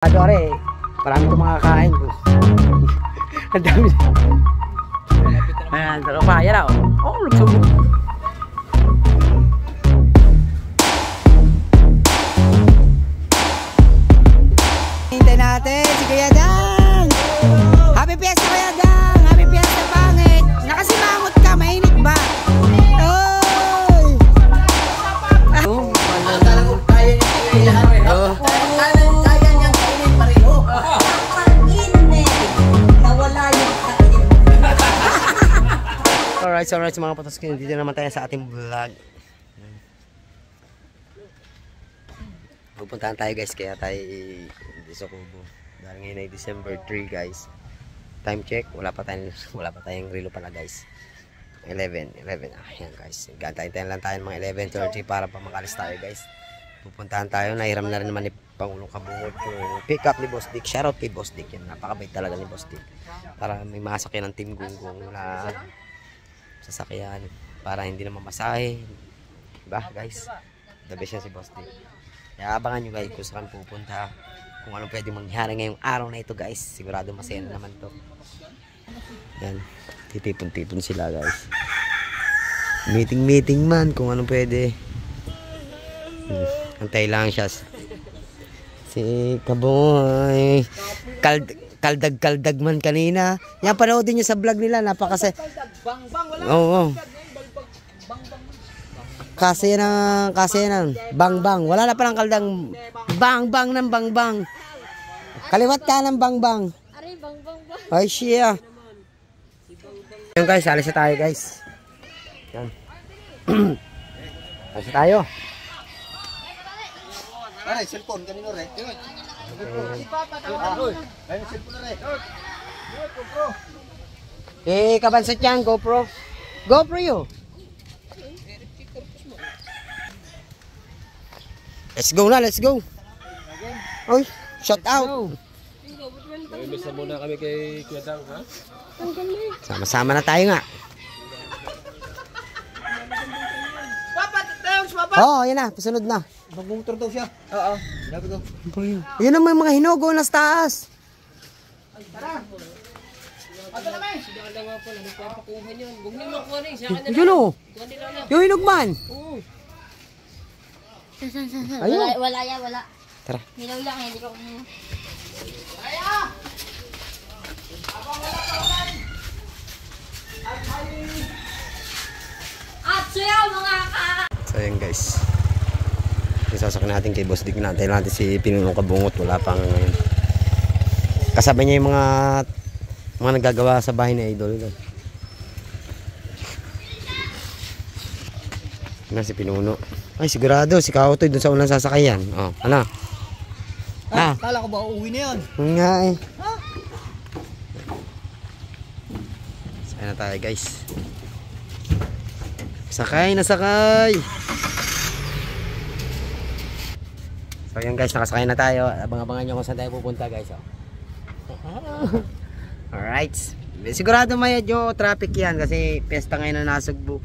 Adore, marami itong makakain. Ang dami. Ayan, kaya na. Oh, lugsog. Hintay natin si Kuya Dang. Happy Fiesta Kuya Dang. Happy Fiesta pangit. Nakasimangot ka, mainit ba? Alright mga pataskin, dito naman tayo sa ating vlog. Pupuntahan tayo guys, kaya tayo sa Kubo. Dahil ngayon ay December 3 guys. Time check, wala pa tayong relo pala guys. 11, ayan guys. Gantayin lang tayo mga 11:30 para pa makalis tayo guys. Pupuntahan tayo, nahiram na rin naman ni Pangulong Kabungod yung pick up ni Boss Dick. Shoutout kay Boss Dick yan, napakabait talaga ni Boss Dick. Para may masakyan ng Team Gunggong na sasakyan para hindi naman masahe, diba guys? The best yan si Boss Dick. Kaya abangan nyo guys kung saan pupunta, kung anong pwede mangyari ngayong araw na ito guys. Sigurado masaya na naman to. Yan, titipon-tipon sila guys. Meeting man kung anong pwede. Antay lang siya si Kaboy. Kaldag man kanina. Yan, panoodin nyo sa vlog nila. Napakasaya. Oo. Kasi ng bang. Wala na palang kaldang bang ng bang. Kaliwat ka ng bang. Ay siya. Yan guys, alis na tayo guys. Yan. Alis na tayo. Ay, cellphone kanino re? Kabansat yan, GoPro. GoPro yun. Let's go. Oy, shout out. May muna kami kay Kuya Dang, ha? Sama-sama na tayo nga. Oo, yan na, pasunod na. Magmumotor daw siya. Oo. Sabi ko. Yun naman mga hinugo nas taas. Tara. Ato naman. Yun o. Yung hinugman. Ayun. Wala. Tara. Hilaw lang, hindi ko kumuna. Kaya! Abang wala ka ulan! At suyaw mga ka! So yun guys. Isasakyan natin kay Boss Dick. Natin si Pinunong Kabungot. Wala pang ngayon. Kasabay niya yung mga nagagawa sa bahay ni Idol. Ano si Pinuno? Ay sigurado si Kautoy dun sa unang sasakyan. Oh, ano? Kala ko ba uuwi na yun? Nga eh. Sakay na tayo guys. Sakay. So yun guys, nakasakay na tayo. Abang-abangan nyo kung saan tayo pupunta guys. Alright. Sigurado medyo traffic yan kasi pesta ngayon na Nasugbu.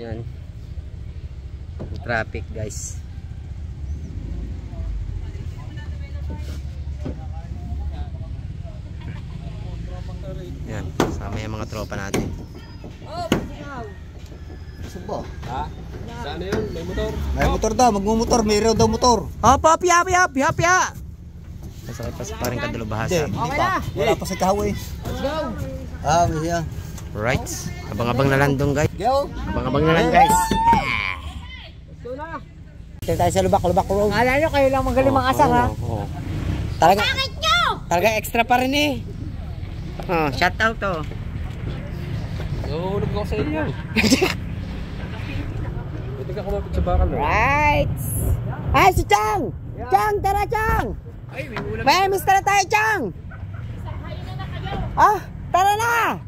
Yan. Traffic guys. Yan, sama yung mga tropa natin. Subo. Ha? Saan yun? May motor? May motor daw, magmumotor. May raw daw motor. Hop, ya. Masakit pa sa paring Kadalo Bahasa. Hindi pa. Wala pa sa kahoy. Let's go. May siya. Right. Abang-abang na lang doon guys. Go. Abang-abang na lang guys. Ito tayo sa Lubak Road. Alam nyo, kayo lang magaling mga asang ha? Talaga extra pa rin eh. Oh, shout out to. Nahulog ako sa inyo. Pwede ka kumapit sa bakal. Right. Ay, si Chang! Chang, tara Chang! Ay, may ulam. May miss na tayo Chang! Ah, tara na!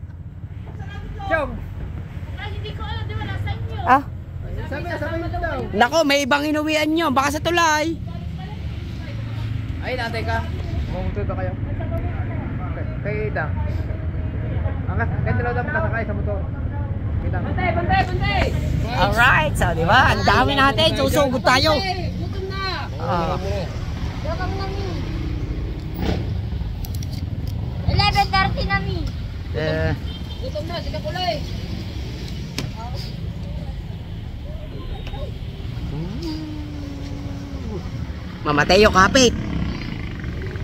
Chong! Hindi ko alam, di wala sa inyo. Ah, Sabay daw. nako, may ibang inuwian nyo. Baka sa tulay. Ay, natay ka. Mamumotor ba kayo? Kay Dang. Kaya dalaw daw makasakay sa motor. Bantay! Alright, so di ba? Ang dami natin. Susugod tayo. Gutom na! Ah. Yakang namin. Gutom na, sige kulay. Mama Teo, kapit.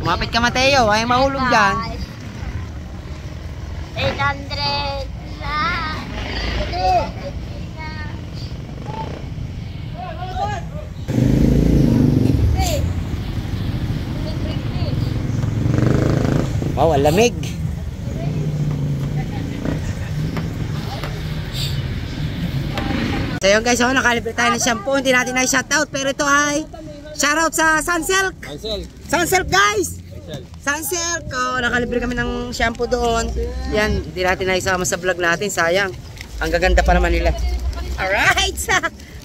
Kumapit ka, Mateo. Ay mahulog dyan. 800 na. Wow, ang lamig. So yun guys, nakalibre tayo ng shampoo. Hindi natin na shoutout, pero ito ay shoutout sa Sunsilk. Sunsilk guys. Sunsilk. Oh, nakalibre kami ng shampoo doon. Yan, hindi natin na isama sa vlog natin. Sayang. Ang gaganda pa naman nila. Alright.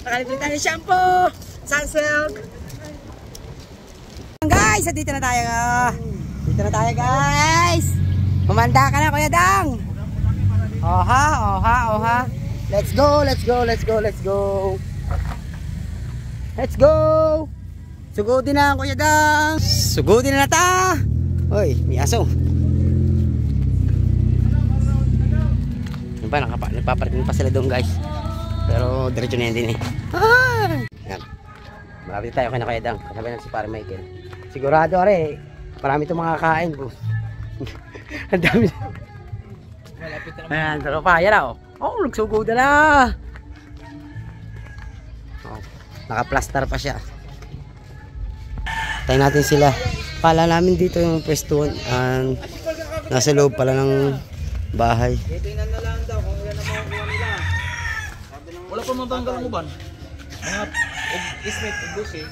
Nakalibre tayo ng shampoo. Sunsilk. Guys, dito na tayo. Dito na tayo guys. Kumanda ka na, Kuya Dang. Oha, oha, oha. Let's go, let's go, let's go, let's go. Let's go. Sugodin na, Kuya Dang. Sugodin na ta. Hoy, may aso. Yung ba, nagpaparating pa sila doon guys. Pero diretso na yan din eh. Ay! Yan. Malapit tayo kay na Kuya Dang. Katabi na si Pare Michael. Sigurado are, marami itong mga kakain po. Ang dami. Ayan, pero pa, yan ako. Oh, nagsugoda na. Oh, naka-plaster pa siya. Tayo natin sila. Pala namin dito yung pwestuhan. Nasa loob pala ng bahay. Tingnan na lang daw kung ilan na makukuha nila. Wala pa matanggal mo ba? Mga ismet, gusi.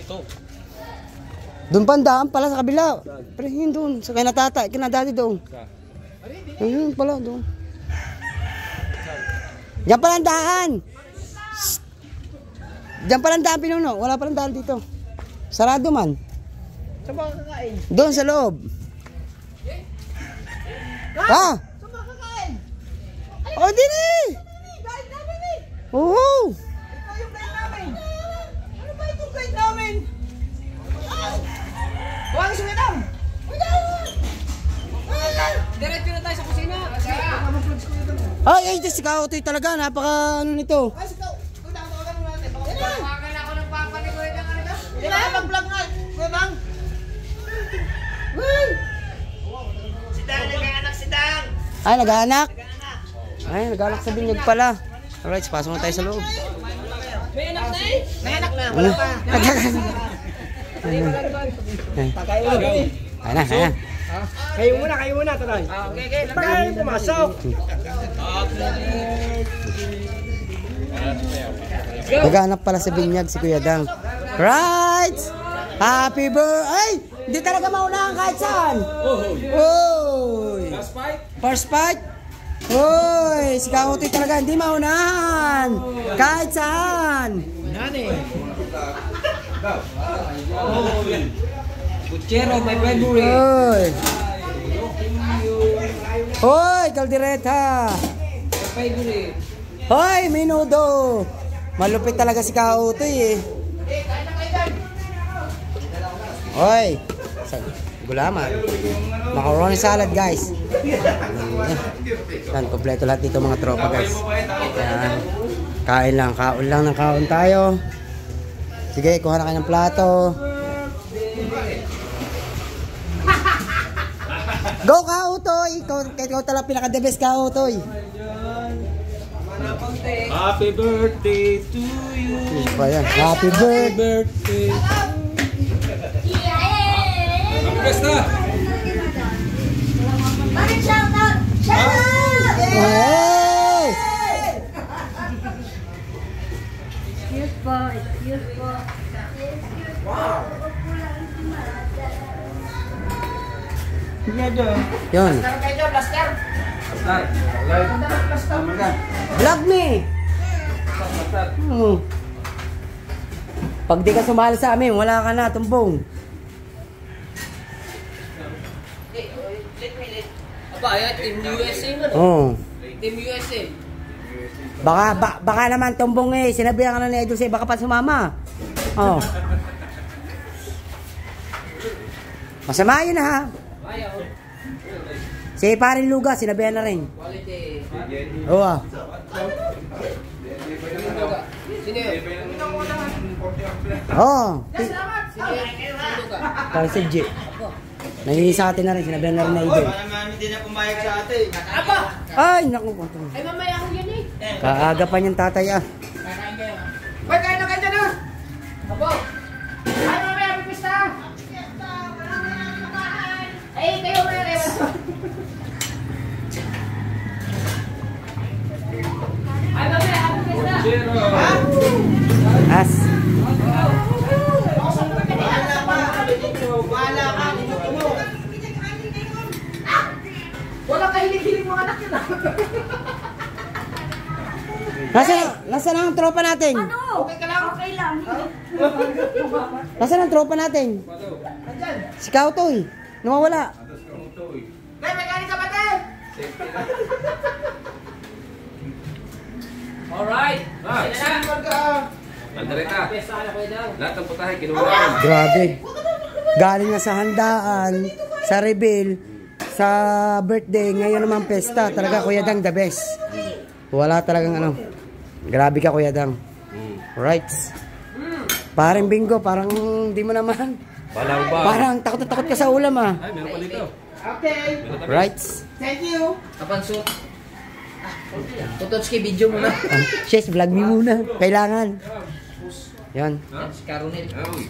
Ito. Doon pandaan pala sa kabila. Pero yun doon. Sa kinadati doon. Ayun pala doon. Diyan palang daan. Diyan palang daan, Pinuno. Wala palang daan dito. Sarado man. Saan ba kakain? Doon sa loob. Ha? Saan ba kakain? O, din eh. Guide namin eh. Oo. Ito yung guide namin. Ano ba itong guide namin? Huwag sulit lang. Diretso na tayo sa kusina. Ay, si Kautoy talaga. Napaka ano nito. Ay, sikaw. Tawagan mo natin. Tawagan ako ng papa ni Kuya Dang. Hindi na mag-vlog nga. Kuya Dang. Si Dang, nag-aanak si Dang. Ay, nag-aanak. Ay, nag-aanak sa binyag pala. Alright, pasok na tayo sa loob. May anak na eh? May anak na. Wala pa. Ayan na, ayan. Kayo muna, Tanay. Okay. Pagkain pumasok. Nag-aanak pala sa binyag si Kuya Dang. Right! Happy birthday! Ay! Hindi talaga maunahan kahit saan. Oy! First fight? Oy! Si Kautoy talaga hindi maunahan. Kahit saan. Nani? Puchero, my favorite. Oy! Hoy! Caldereta! My favorite. Hoy! Menudo! Malupit talaga si Kautoy eh. Hoy! Gulaman. Macaroni salad guys. Yan, kompleto lahat dito mga tropa guys. Yan. Kain lang, kaon lang ng kaon tayo. Sige, kuha na kayo ng plato. Go Kautoy! Ikaw talaga pinaka-the best Kautoy. Happy birthday to you. Happy birthday. Basta. Bakit shout out? Shout out! Hey! Excuse po, excuse po. Yun. Vlog me. Pag di ka sumali sa amin, wala ka na, tumbong. Aba, ayan, Team USA mo. Oh. Team USA. Baka naman tumbong eh. Sinabihan ka na ni Idol Sey, baka pa sumama. Oh. Masama yun ha. Si Parin Luga, sinabihan na rin. Quality. Oo ah. Sino yun? Oo. Sino ka? Parang si G. Nangingi sa atin na rin, sinabihan na rin na Idol. Hindi na pumayag sa atin. Apa? Ay, naku. Ay, mamaya ako yan eh. Kaaga pa niyang tatay ah. Kakain kayo. Hoy, kain na kayo dyan ah! Apo! Ay, mamaya pipista! Ay, kayo mga rewas. Ay, mamaya pipista! As. Wala kahilig-hilig mga anak yun ah! Nasaan ang tropa natin? Okay ka lang? Okay lang. Nasaan ang tropa natin? Andyan! Si Kautoy. Nawawala. May mekanik ka ba tayo? Alright! Sinihan ka! Andare ka. Pesta ka na kayo daw. Lahat ng putahe, kinuha namin. Grabe. Galing na sa handaan, sa reveal, sa birthday, ngayon naman pesta. Talaga Kuya Dang the best. Wala talagang ano. Grabe ka Kuya Dang. Right. Parang bingo, parang di mo naman. Walang ba? Parang takot na takot ka sa ulam ah. Ay, meron pa dito. Okay! Right. Thank you! Kapansot. Tutotski video mo na. Shes, vlog me muna. Kailangan. Yan. Yan, si Caronel. Uy.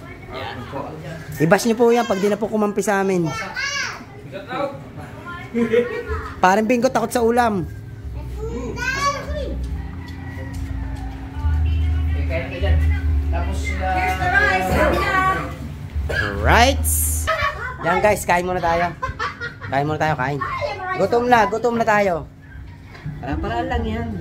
Ibas niyo po yan pag di na po kumampi sa amin. Get out. Parang bingo, takot sa ulam. Okay, kaya ka dyan. Tapos Here's the rice. Sabi na. Right. Yan guys, kain muna tayo. Kain muna tayo, kain. Gutom na tayo. Para lang yan.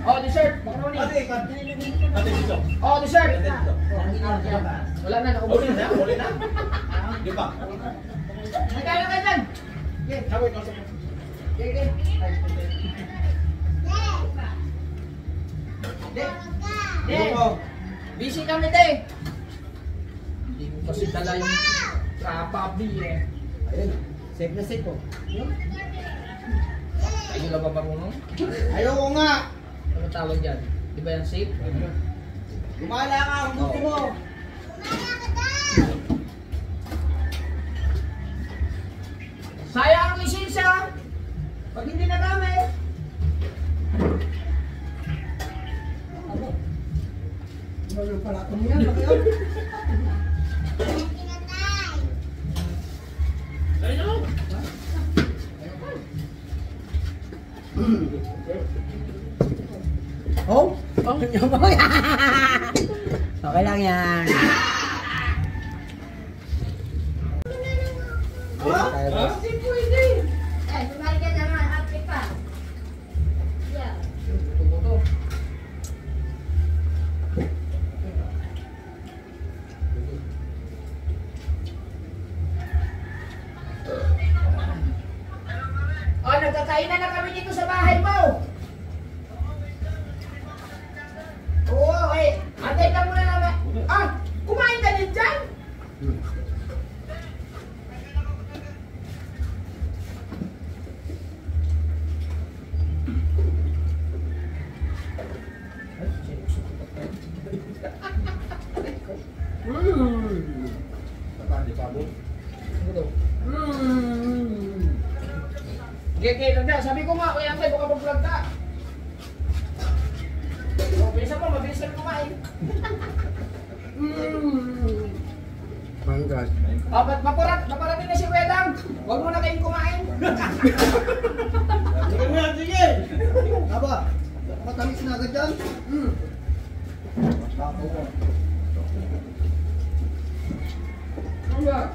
Oh, dessert! Macaroni! Oh, dessert! Wala na, naubos na. Di ba? Magkano ka dyan? Okay. Busy kami te. Hindi ko kasi dala yung trapabi eh. Ayun, safe na safe po. Hindi ka ba marunong? Ayoko nga. Ano tawag dyan? Di ba yan safe? Gumala ka kung gusto mo. Sayang ang lisensya! Pag hindi nagamit! Oh? Okay lang yan. Hindi pwede! Eh, bumalik ka naman. Happy pa. Yeah. Tuto. Oh, nagkakainan na kami dito sa bahay mo! Oo, eh. Antay ka muna naman. Ah! Kumain ka din dyan? Okay, lang na. Sabi ko nga, kuya Antay, baka mag-vlog ka. Oh, bilisan mo, mabilis lang kumain. Manggas. Oh, maparating na si Wedang. Huwag mo na kayong kumain. Sige nga, sige. Aba, matamis na agad dyan. Uwa.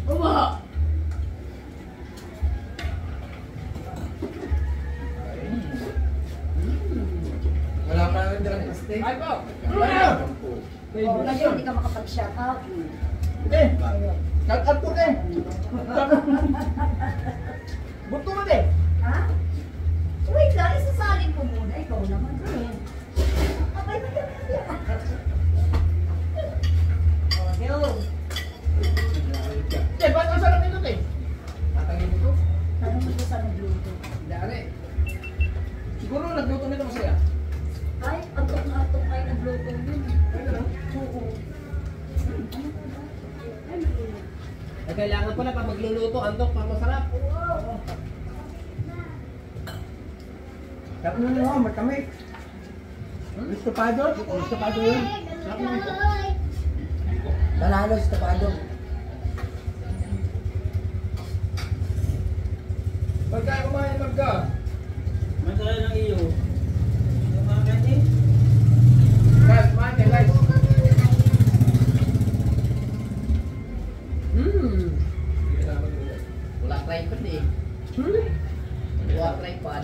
Uwa. Wala pa rin dyan. Ay po. Oh, kasi hindi ka makapag-shout out. Okay. Shout-out po din. Bunto mo din. Ha? Wait lang, isasalin ko muna. Ikaw naman din. Siguro nagluto nito masaya. Ay, atok na atok ay nagluto yun. Oo. Eh, kailangan pala pag magluluto, antok, para masarap. Sarap na naman, matamik. Estopado? Estopado yun. Sarap na ito. Panalo, estopado. Pagka kumain, pagka. Masarap ng iyo. Yung mga ganyan. Guys, kumain kayo, guys. Wala tripod eh. Wala tripod.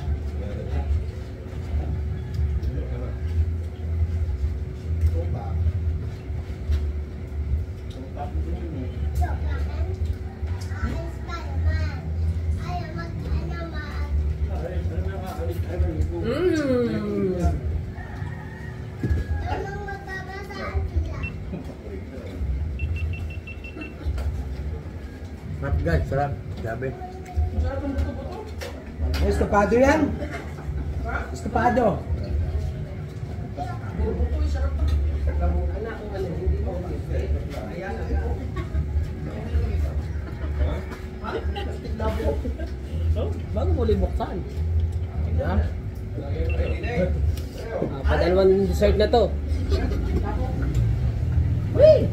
Sarap guys, sarap. Grabe. Estopado yan. Estopado. Bago mo libuksan. Ha? Padalawang dessert na to. Uy!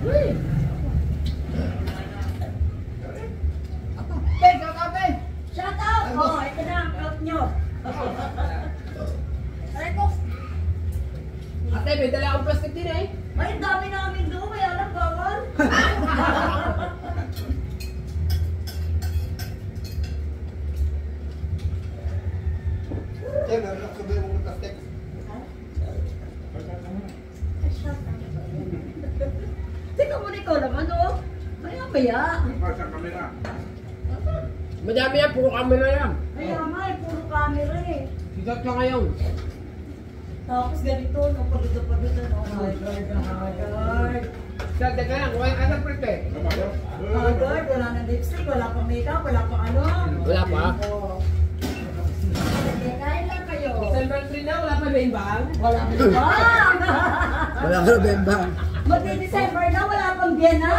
Uy! Shout out! Oh, ito na ang out nyo. Aray ko, Ate, may dala akong plastic din eh. may dami namin doon. May alam bawal. Eh, meron ako sabihin mong kastek. Tingnan mo na ikaw naman, oh. Maya-maya. Madami yan, puro camera yan. Kaya nga, eh, puro camera eh. Sikat ka ngayon. Tapos ganito, no, paluto-paluto, no. Oh my God, oh my God. Sikat, teka lang, kumain ka ng prete. Oh my God, wala nang lipstick, wala pang makeup, wala pang ano. Wala pa? Oh. Okay, kain lang kayo. December 3 na, wala pa ba yung bang? Wala pang bang. Wala ka na bembang. Magdi-December na, wala pang Vienna.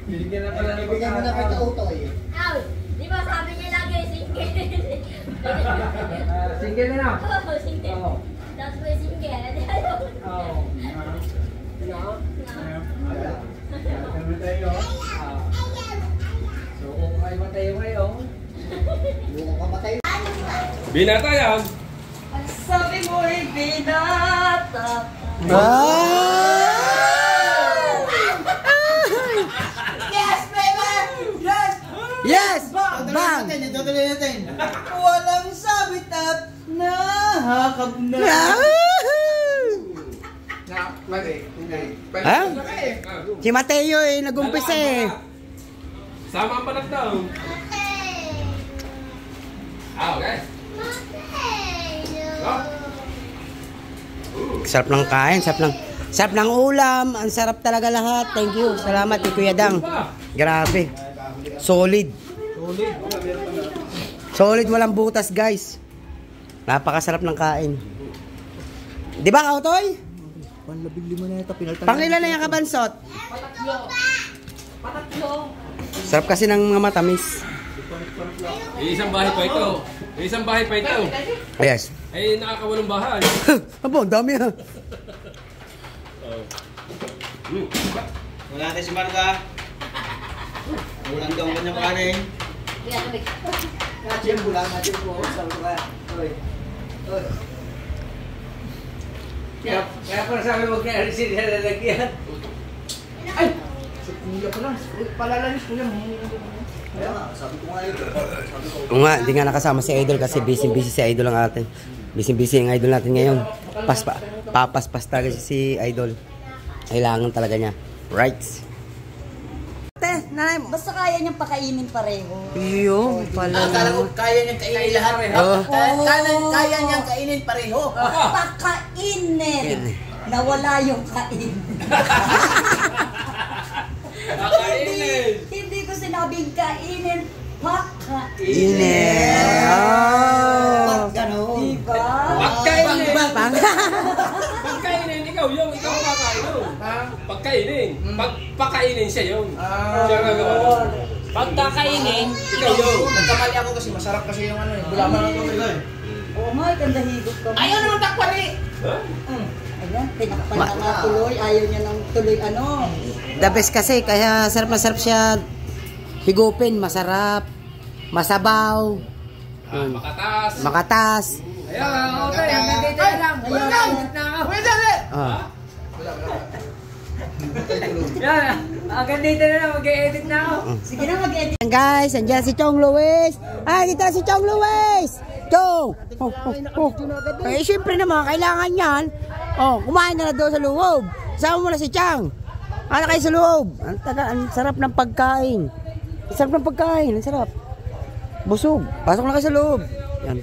Bibigyan na pala ng Bigyan mo na kita utoy. Aw, di ba sabi niya lagi, single. Single na na. Oo, single. Oo. Tapos may single. Ayaw. Oo. No? Kami tayo. So, kung kayo matayo ngayon, Buko ka patay. Binata yan. Ang sabi mo ay binata. Yes, baby! Yes! Yes! Bang! Bang! Itutuloy natin. Walang sabit at nahakap na. na, mali. Ha? Si Mateo eh, nag-umpisa eh. Sama ang panak daw. Okay. Sarap ng kain, sarap ng ulam, ang sarap talaga lahat. Thank you. Salamat kay Kuya Dang. Grabe. Solid. Solid, walang butas, guys. Napakasarap ng kain. Di ba, Kautoy? Panlabing lima na ito. Pangilan na yung kabansot. Patatlo. Sarap kasi ng mga matamis. Isang bahay pa ito. Isang bahay pa ito. Yes. Ay, nakakawalong bahay. Abo, ang dami ha. Wala natin si Marga. Ulang daw ang kanyang kanin. Kaya kami. Kasi bulang natin po. Sabi ko kaya. Oy. Oy. Kaya para sabi mo kaya rin siya lalagyan. Ay! Sa kuya pala. Palalanis kuya. Kaya nga, sabi ko nga ito. Sabi ko. Oo nga, hindi nga nakasama si Idol kasi busy si Idol ang atin. Busy ang Idol natin ngayon. Papaspas talaga si Idol. Kailangan talaga niya. Right? Nanay mo. Basta kaya niyang pakainin pareho. Iyo, Akala ko kaya niyang kainin lahat. Oo. Kaya niyang kainin pareho. Pakainin. Nawala yung kain. Kakainin. Hindi ating kainin. Ine. Oh. Ganon. Diba? Pagkainin. Pagkainin, ikaw yung kakain nun. Pagkainin. Pagpakainin siya yung. Siya ang gagawa nun. Pagkakainin, ikaw yung. Nagkamali ako kasi masarap kasi yung ano eh. Bulaman ng tubig eh. Oh my, ganda higop ka. Ayaw naman takpan eh. Ayan, tinakpan na nga tuloy. Ayaw niya ng tuloy ano. The best kasi, kaya sarap na sarap siya higupin. Masarap, masabaw, Makatas. makatas. Ayan, okay. Hanggang dito na lang. Edit na ako. Ah. Yan, hanggang dito na lang. Mag-edit na ako. Sige na, mag-edit. Ayan guys, andyan si Chong Luis. Ay, kita si Chong Luis. Chong. Eh, syempre naman, kailangan yan. Oh, kumain na doon sa loob. Sama mo na si Chang. Ano kayo sa loob? Ang sarap ng pagkain. Ang sarap ng pagkain. Ang sarap. Busog. Pasok na kayo sa loob. Yan.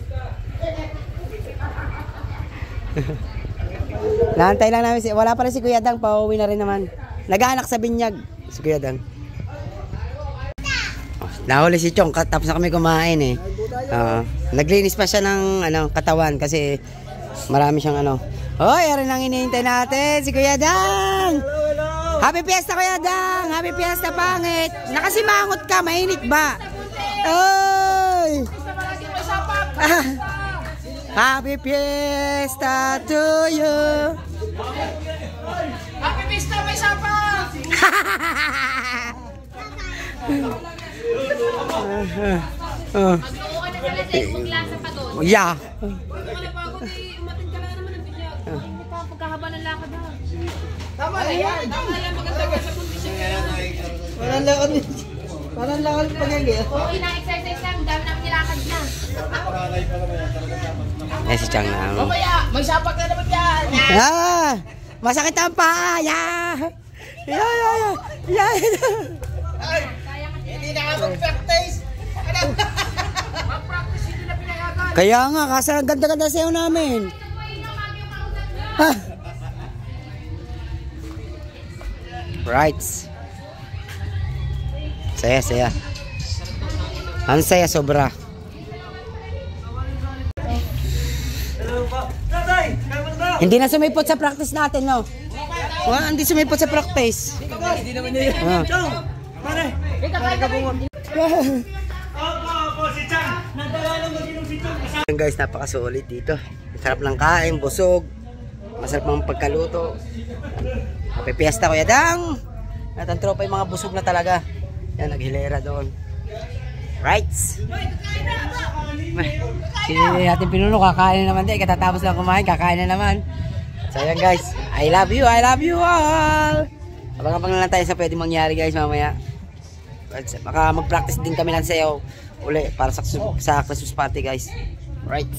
Nahantay lang namin wala pa rin si Kuya Dang, pauwi na rin naman. Nag-aanak sa binyag si Kuya Dang. Nahuli si Chong, tapos na kami kumain eh. Naglinis pa siya ng katawan kasi marami siyang Hoy, arin ang hinihintay natin, si Kuya Dang! Happy Fiesta, Kuya Dang! Happy Fiesta, pangit! Nakasimangot ka, mainit ba? Oy! Happy Fiesta to you! Happy Fiesta, may sapa! Magluko ka na sa lasay, maglasa pa doon. Yeah! Pagod eh, umatin ka lang naman ng binyag. Hindi pa pagkahaba ng lakad ha. Tama na yan. Tama lang, maganda ka sa kondisyon kaya. Parang lakad pagkagi. Okay na, exercise lang. Dami namin nilakad na. Eh, si Chang na. Mamaya, may sapa ka naman yan. Masakit ang paa! Yeah! Hindi na nga mag-practice. Mag-practice, hindi na pinayagan. Kaya nga, kasi ang ganda-ganda sayo namin. Right. Saya. Ang saya sobra. Hindi na sumipot sa practice natin, no? Hindi sumipot sa practice. Hindi naman niya yun. Guys, napakasulit dito. Sarap ng kain, busog. Masarap ng pagkaluto. Happy Fiesta, Kuya Dang! At ang tropa yung mga busog na talaga. Yan, naghilera doon. Right! Si ating pinuno, kakain na naman din. Katatapos lang kumain, kakain na naman. So yan guys, I love you all! Abang-abang na lang tayo sa pwede mangyari guys mamaya. Baka mag-practice din kami ng sayaw uli para sa Christmas party guys. Right.